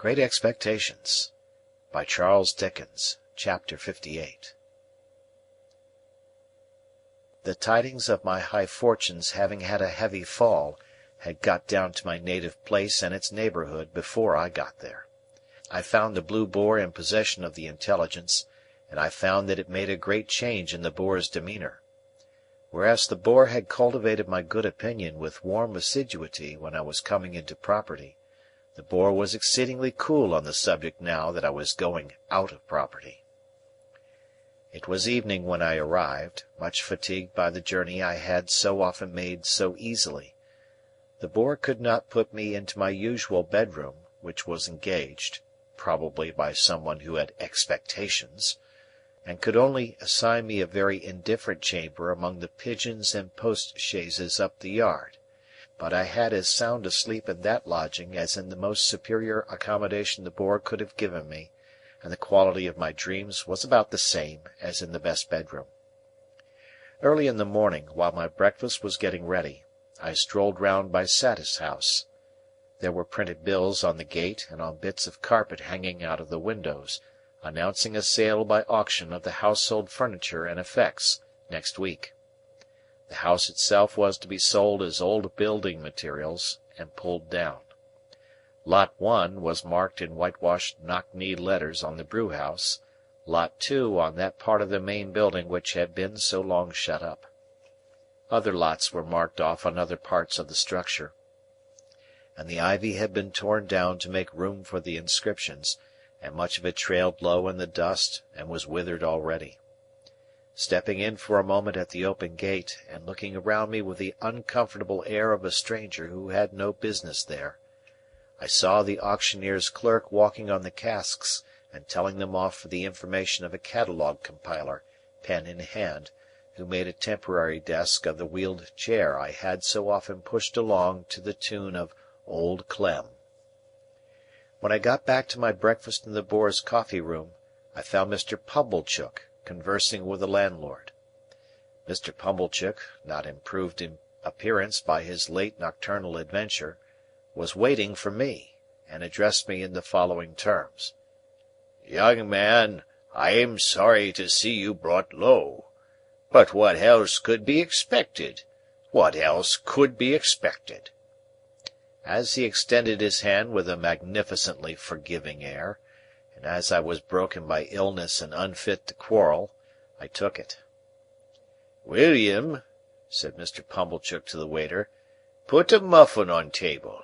Great Expectations by Charles Dickens. Chapter 58. The tidings of my high fortunes having had a heavy fall had got down to my native place and its neighbourhood before I got there. I found the Blue Boar in possession of the intelligence, and I found that it made a great change in the Boar's demeanour. Whereas the Boar had cultivated my good opinion with warm assiduity when I was coming into property, the Boar was exceedingly cool on the subject now that I was going out of property. It was evening when I arrived, much fatigued by the journey I had so often made so easily. The Boar could not put me into my usual bedroom, which was engaged, probably by someone who had expectations, and could only assign me a very indifferent chamber among the pigeons and post-chaises up the yard. But I had as sound a sleep in that lodging as in the most superior accommodation the Boar could have given me, and the quality of my dreams was about the same as in the best bedroom. Early in the morning, while my breakfast was getting ready, I strolled round by Satis House. There were printed bills on the gate and on bits of carpet hanging out of the windows, announcing a sale by auction of the household furniture and effects next week. The house itself was to be sold as old building materials, and pulled down. Lot 1 was marked in whitewashed knock-kneed letters on the brewhouse, Lot 2 on that part of the main building which had been so long shut up. Other lots were marked off on other parts of the structure, and the ivy had been torn down to make room for the inscriptions, and much of it trailed low in the dust and was withered already. Stepping in for a moment at the open gate, and looking around me with the uncomfortable air of a stranger who had no business there, I saw the auctioneer's clerk walking on the casks and telling them off for the information of a catalogue compiler, pen in hand, who made a temporary desk of the wheeled chair I had so often pushed along to the tune of Old Clem. When I got back to my breakfast in the Boar's coffee-room, I found Mr. Pumblechook conversing with the landlord. Mr. Pumblechook, not improved in appearance by his late nocturnal adventure, was waiting for me, and addressed me in the following terms. "Young man, I am sorry to see you brought low. But what else could be expected? What else could be expected?" As he extended his hand with a magnificently forgiving air, and as I was broken by illness and unfit to quarrel, I took it. "William," said Mr. Pumblechook to the waiter, "put a muffin on table.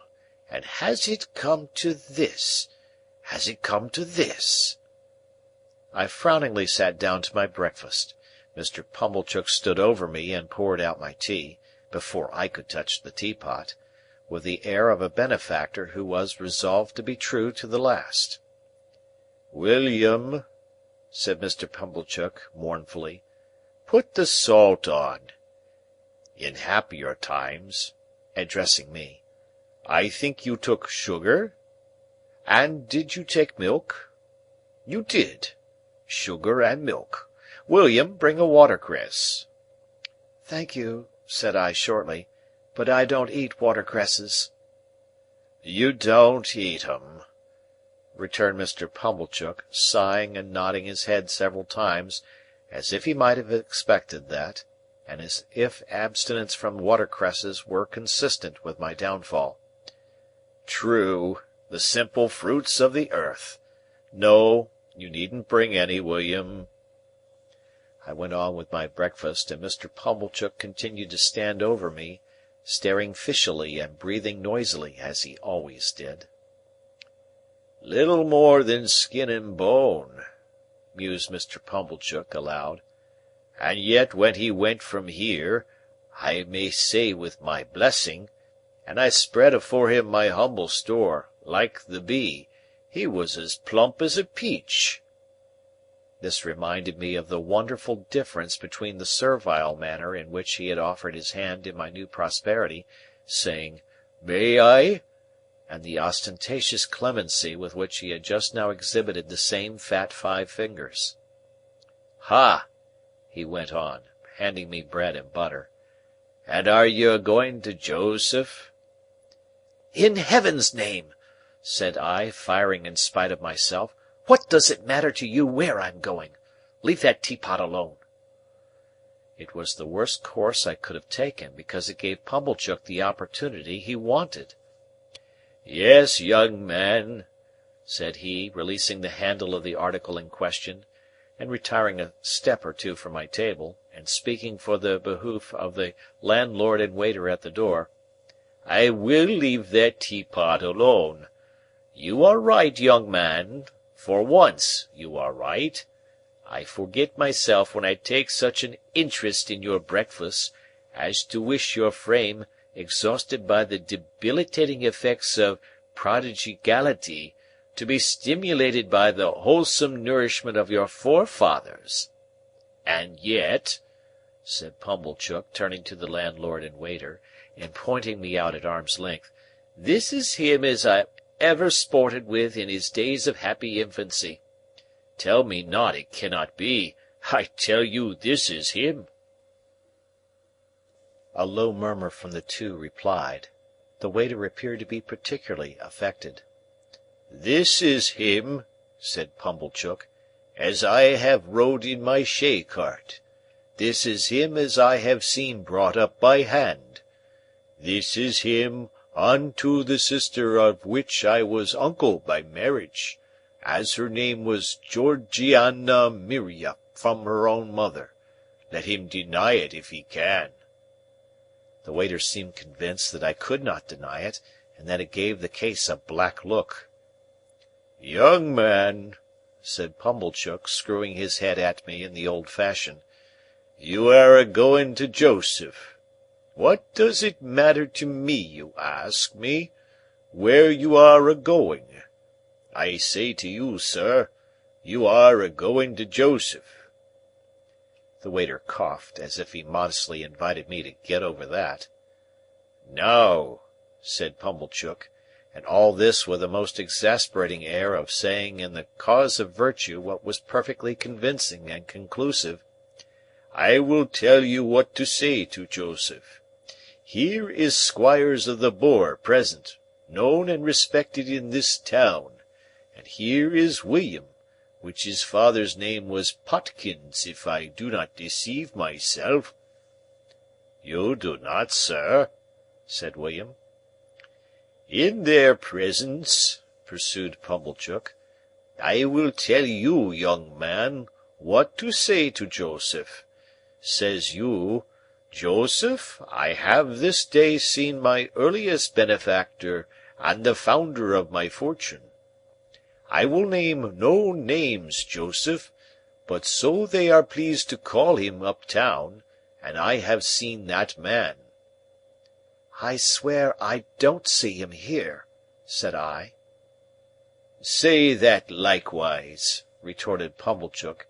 And has it come to this? Has it come to this?" I frowningly sat down to my breakfast. Mr. Pumblechook stood over me and poured out my tea, before I could touch the teapot, with the air of a benefactor who was resolved to be true to the last. "William," said Mr. Pumblechook, mournfully, "put the salt on. In happier times," addressing me, "I think you took sugar? And did you take milk? You did. Sugar and milk. William, bring a watercress." "Thank you," said I shortly, "but I don't eat watercresses." "You don't eat 'em," returned Mr. Pumblechook, sighing and nodding his head several times, as if he might have expected that, and as if abstinence from watercresses were consistent with my downfall. "True, the simple fruits of the earth. No, you needn't bring any, William." I went on with my breakfast, and Mr. Pumblechook continued to stand over me, staring fishily and breathing noisily, as he always did. "Little more than skin and bone," mused Mr. Pumblechook aloud. "And yet when he went from here, I may say with my blessing, and I spread afore him my humble store, like the bee, he was as plump as a peach." This reminded me of the wonderful difference between the servile manner in which he had offered his hand in my new prosperity, saying, "May I?" and the ostentatious clemency with which he had just now exhibited the same fat 5 fingers. "Ha!" he went on, handing me bread and butter. "And are you a going to Joseph?" "In Heaven's name," said I, firing in spite of myself. "What does it matter to you where I'm going? Leave that teapot alone." It was the worst course I could have taken, because it gave Pumblechook the opportunity he wanted. "Yes, young man," said he, releasing the handle of the article in question, and retiring a step or two from my table, and speaking for the behoof of the landlord and waiter at the door, "I will leave that teapot alone. You are right, young man. For once, you are right. I forget myself when I take such an interest in your breakfast as to wish your frame, exhausted by the debilitating effects of prodigality, to be stimulated by the wholesome nourishment of your forefathers. And yet," said Pumblechook, turning to the landlord and waiter, and pointing me out at arm's length, "this is him as I ever sported with in his days of happy infancy. Tell me not it cannot be. I tell you this is him." A low murmur from the two replied. The waiter appeared to be particularly affected. "This is him," said Pumblechook, "as I have rode in my shay cart. This is him as I have seen brought up by hand. This is him unto the sister of which I was uncle by marriage, as her name was Georgiana Miria from her own mother. Let him deny it if he can." The waiter seemed convinced that I could not deny it, and that it gave the case a black look. "Young man," said Pumblechook, screwing his head at me in the old fashion, "you are a-going to Joseph. What does it matter to me, you ask me, where you are a-going? I say to you, sir, you are a-going to Joseph." The waiter coughed, as if he modestly invited me to get over that. "No," said Pumblechook, and all this with a most exasperating air of saying in the cause of virtue what was perfectly convincing and conclusive, "I will tell you what to say to Joseph. Here is Squires of the Boar present, known and respected in this town, and here is William, which his father's name was Potkins, if I do not deceive myself." "You do not, sir," said William. "In their presence," pursued Pumblechook, "I will tell you, young man, what to say to Joseph. Says you, 'Joseph, I have this day seen my earliest benefactor and the founder of my fortune. I will name no names, Joseph, but so they are pleased to call him uptown, and I have seen that man.'" "I swear I don't see him here," said I. "Say that likewise," retorted Pumblechook.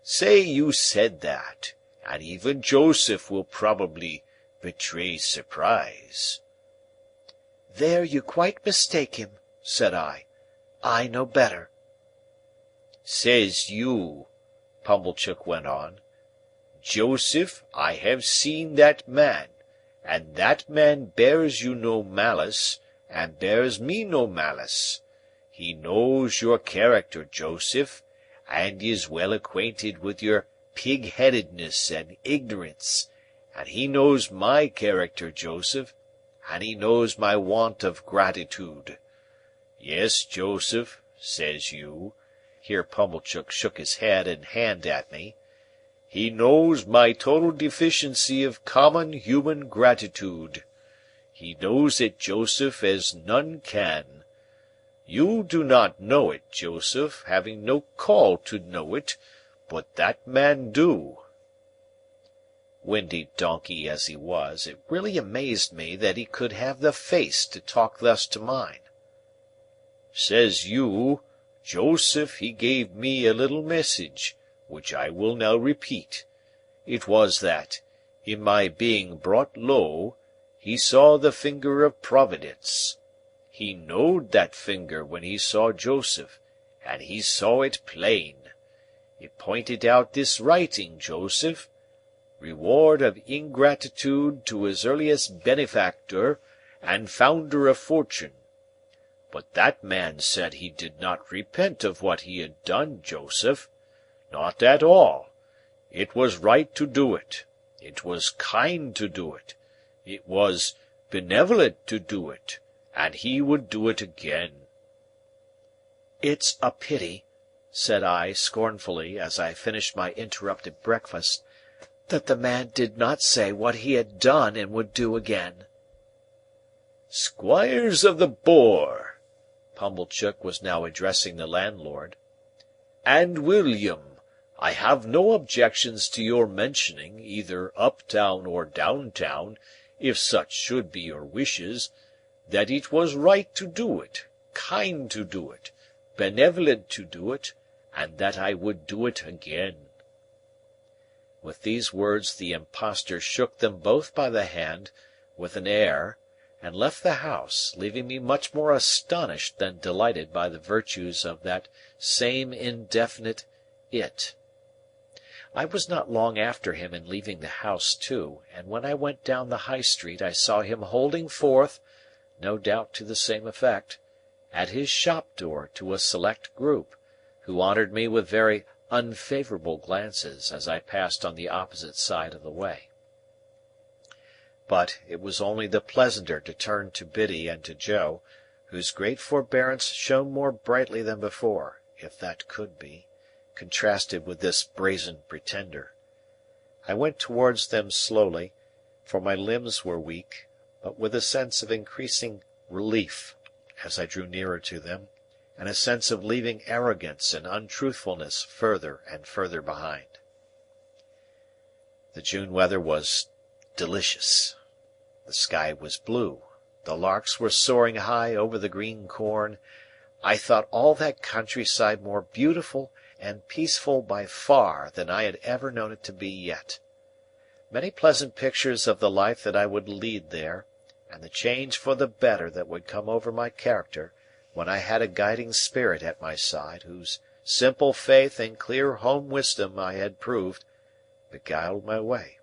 "Say you said that, and even Joseph will probably betray surprise." "There you quite mistake him," said I. "I know better." "Says you," Pumblechook went on, "'Joseph, I have seen that man, and that man bears you no malice, and bears me no malice. He knows your character, Joseph, and is well acquainted with your pig-headedness and ignorance, and he knows my character, Joseph, and he knows my want of gratitude. Yes, Joseph, says you," here Pumblechook shook his head and hand at me, "he knows my total deficiency of common human gratitude. He knows it, Joseph, as none can. You do not know it, Joseph, having no call to know it, but that man do." Windy donkey as he was, it really amazed me that he could have the face to talk thus to mine. "Says you, Joseph, he gave me a little message, which I will now repeat. It was that, in my being brought low, he saw the finger of Providence. He knowed that finger when he saw Joseph, and he saw it plain. It pointed out this writing, Joseph, 'Reward of ingratitude to his earliest benefactor and founder of fortune.' But that man said he did not repent of what he had done, Joseph. Not at all. It was right to do it. It was kind to do it. It was benevolent to do it, and he would do it again. "It's a pity," said I, scornfully, as I finished my interrupted breakfast, "that the man did not say what he had done and would do again." "Squires of the Boar," Pumblechook was now addressing the landlord, "and William, I have no objections to your mentioning, either uptown or downtown, if such should be your wishes, that it was right to do it, kind to do it, benevolent to do it, and that I would do it again." With these words the impostor shook them both by the hand, with an air, and left the house, leaving me much more astonished than delighted by the virtues of that same indefinite it. I was not long after him in leaving the house too, and when I went down the High Street I saw him holding forth, no doubt to the same effect, at his shop door to a select group, who honoured me with very unfavourable glances as I passed on the opposite side of the way. But it was only the pleasanter to turn to Biddy and to Joe, whose great forbearance shone more brightly than before, if that could be, contrasted with this brazen pretender. I went towards them slowly, for my limbs were weak, but with a sense of increasing relief as I drew nearer to them, and a sense of leaving arrogance and untruthfulness further and further behind. The June weather was delicious. The sky was blue. The larks were soaring high over the green corn. I thought all that countryside more beautiful and peaceful by far than I had ever known it to be yet. Many pleasant pictures of the life that I would lead there, and the change for the better that would come over my character when I had a guiding spirit at my side, whose simple faith and clear home wisdom I had proved, beguiled my way.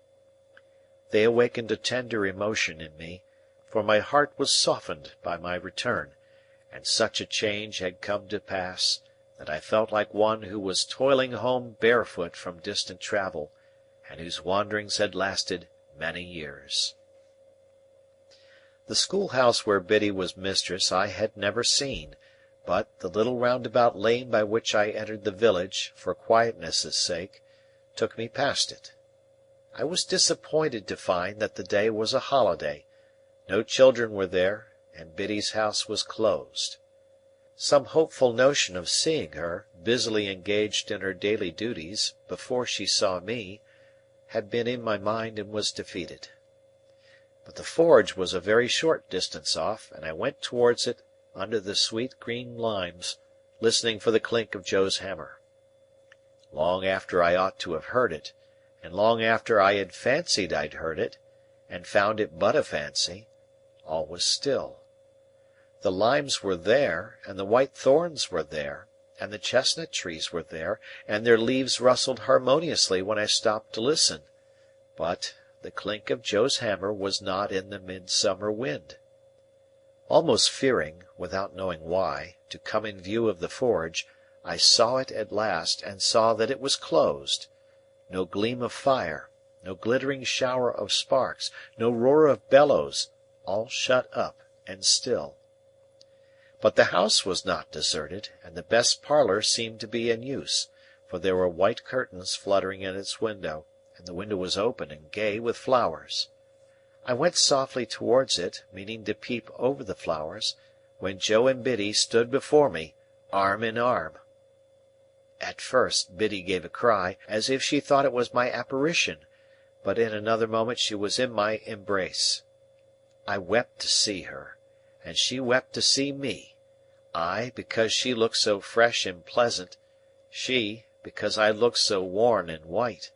They awakened a tender emotion in me, for my heart was softened by my return, and such a change had come to pass that I felt like one who was toiling home barefoot from distant travel, and whose wanderings had lasted many years. The schoolhouse where Biddy was mistress I had never seen, but the little roundabout lane by which I entered the village, for quietness' sake, took me past it. I was disappointed to find that the day was a holiday. No children were there, and Biddy's house was closed. Some hopeful notion of seeing her, busily engaged in her daily duties, before she saw me, had been in my mind and was defeated. But the forge was a very short distance off, and I went towards it under the sweet green limes, listening for the clink of Joe's hammer. Long after I ought to have heard it, and long after I had fancied I'd heard it, and found it but a fancy, all was still. The limes were there, and the white thorns were there, and the chestnut trees were there, and their leaves rustled harmoniously when I stopped to listen, but the clink of Joe's hammer was not in the midsummer wind. Almost fearing, without knowing why, to come in view of the forge, I saw it at last, and saw that it was closed. No gleam of fire, no glittering shower of sparks, no roar of bellows, all shut up and still. But the house was not deserted, and the best parlour seemed to be in use, for there were white curtains fluttering in its window, and the window was open and gay with flowers. I went softly towards it, meaning to peep over the flowers, when Joe and Biddy stood before me, arm in arm. At first Biddy gave a cry, as if she thought it was my apparition, but in another moment she was in my embrace. I wept to see her, and she wept to see me, I because she looked so fresh and pleasant, she because I looked so worn and white.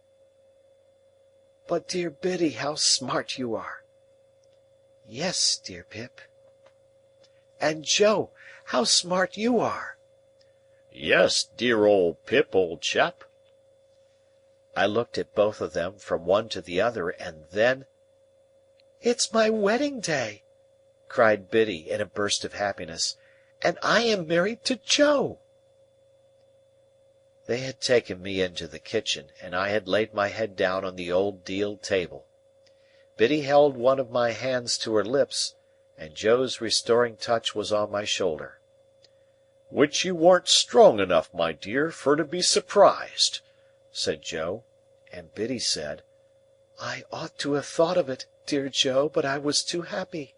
"But, dear Biddy, how smart you are!" "Yes, dear Pip." "And, Joe, how smart you are!" "Yes, dear old Pip, old chap." I looked at both of them, from one to the other, and then— "It's my wedding day!" cried Biddy in a burst of happiness, and I am married to Joe." They had taken me into the kitchen, and I had laid my head down on the old deal table. Biddy held one of my hands to her lips, and Joe's restoring touch was on my shoulder. "Which you warn't strong enough, my dear, fur to be surprised," said Joe, and Biddy said, "I ought to have thought of it, dear Joe, but I was too happy."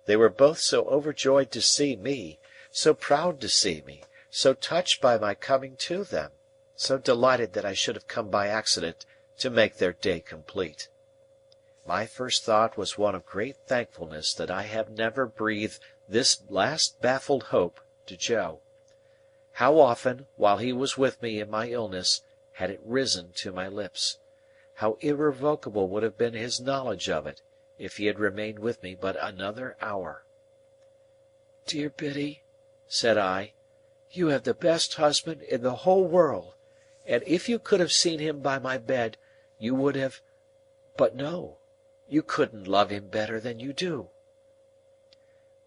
They were both so overjoyed to see me, so proud to see me, so touched by my coming to them, so delighted that I should have come by accident to make their day complete. My first thought was one of great thankfulness that I have never breathed this last baffled hope to Joe. How often, while he was with me in my illness, had it risen to my lips! How irrevocable would have been his knowledge of it, if he had remained with me but another hour! "Dear Biddy," said I, "you have the best husband in the whole world, and if you could have seen him by my bed, you would have—but no, you couldn't love him better than you do."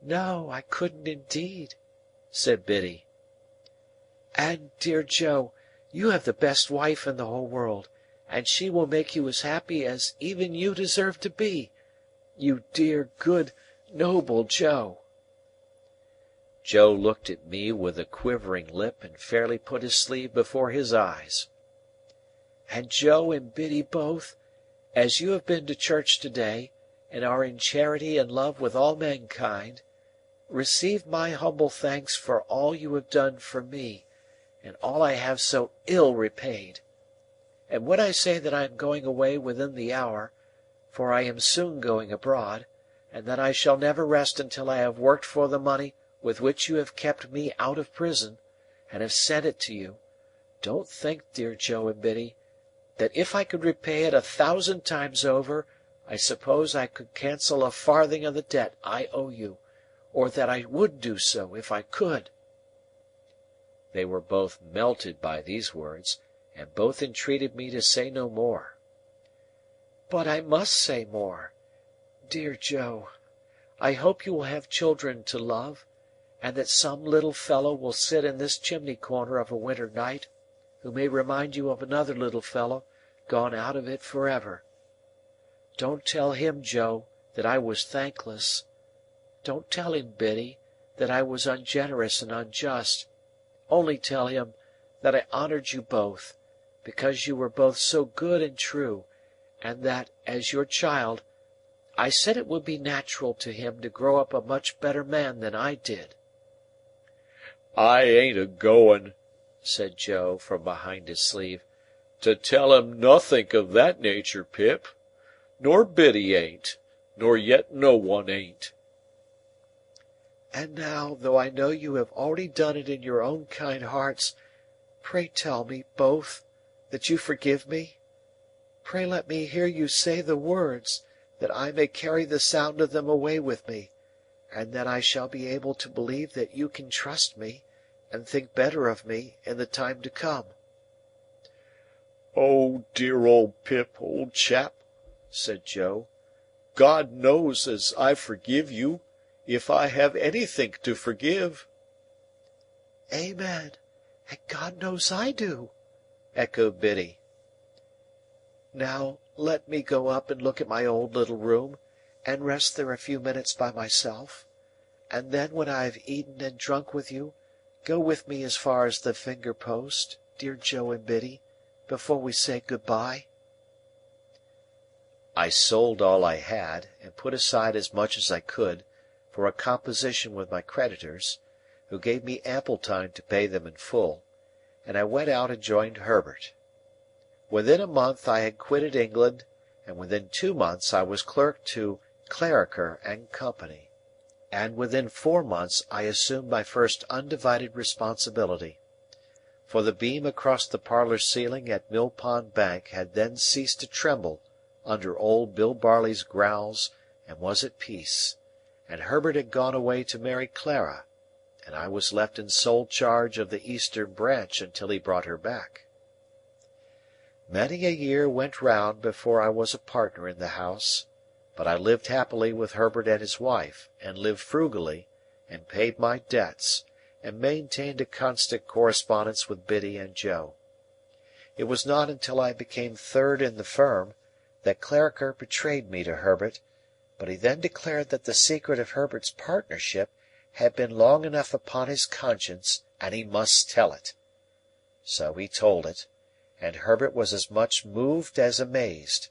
"No, I couldn't indeed," said Biddy. "And, dear Joe, you have the best wife in the whole world, and she will make you as happy as even you deserve to be. You dear, good, noble Joe!" Joe looked at me with a quivering lip and fairly put his sleeve before his eyes. "And Joe and Biddy both, as you have been to church to-day, and are in charity and love with all mankind, receive my humble thanks for all you have done for me, and all I have so ill repaid. And when I say that I am going away within the hour, for I am soon going abroad, and that I shall never rest until I have worked for the money with which you have kept me out of prison, and have sent it to you, don't think, dear Joe and Biddy, that if I could repay it 1,000 times over, I suppose I could cancel a farthing of the debt I owe you, or that I would do so if I could." They were both melted by these words, and both entreated me to say no more. "But I must say more. Dear Joe, I hope you will have children to love, and that some little fellow will sit in this chimney-corner of a winter night, who may remind you of another little fellow gone out of it for ever. Don't tell him, Joe, that I was thankless. Don't tell him, Biddy, that I was ungenerous and unjust. Only tell him that I honoured you both, because you were both so good and true, and that, as your child, I said it would be natural to him to grow up a much better man than I did." "I ain't a-goin'," said Joe, from behind his sleeve, "to tell him nothink of that natur, Pip. Nor Biddy ain't, nor yet no one ain't." "And now, though I know you have already done it in your own kind hearts, pray tell me, both, that you forgive me. Pray let me hear you say the words, that I may carry the sound of them away with me, and then I shall be able to believe that you can trust me, and think better of me, in the time to come." "Oh, dear old Pip, old chap," said Joe, "God knows as I forgive you, if I have anythink to forgive." "Amen, and God knows I do," echoed Biddy. "Now let me go up and look at my old little room, and rest there a few minutes by myself, and then when I have eaten and drunk with you, go with me as far as the finger-post, dear Joe and Biddy, before we say good-bye." I sold all I had, and put aside as much as I could, for a composition with my creditors, who gave me ample time to pay them in full, and I went out and joined Herbert. Within a month I had quitted England, and within 2 months I was clerk to Clarriker and Company, and within 4 months I assumed my first undivided responsibility. For the beam across the parlour ceiling at Mill Pond Bank had then ceased to tremble under old Bill Barley's growls and was at peace, and Herbert had gone away to marry Clara, and I was left in sole charge of the eastern branch until he brought her back. Many a year went round before I was a partner in the house, but I lived happily with Herbert and his wife, and lived frugally, and paid my debts, and maintained a constant correspondence with Biddy and Joe. It was not until I became third in the firm that Clarriker betrayed me to Herbert, but he then declared that the secret of Herbert's partnership had been long enough upon his conscience, and he must tell it. So he told it, and Herbert was as much moved as amazed,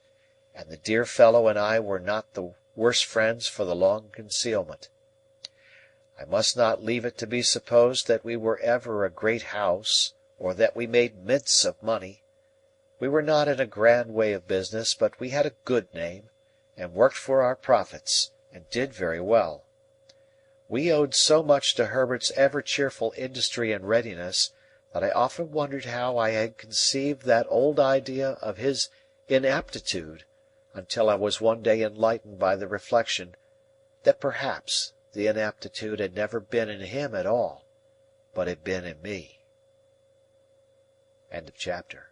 and the dear fellow and I were not the worse friends for the long concealment. I must not leave it to be supposed that we were ever a great house, or that we made mints of money. We were not in a grand way of business, but we had a good name, and worked for our profits, and did very well. We owed so much to Herbert's ever cheerful industry and readiness, that I often wondered how I had conceived that old idea of his inaptitude, until I was one day enlightened by the reflection that perhaps the inaptitude had never been in him at all, but had been in me. End of chapter.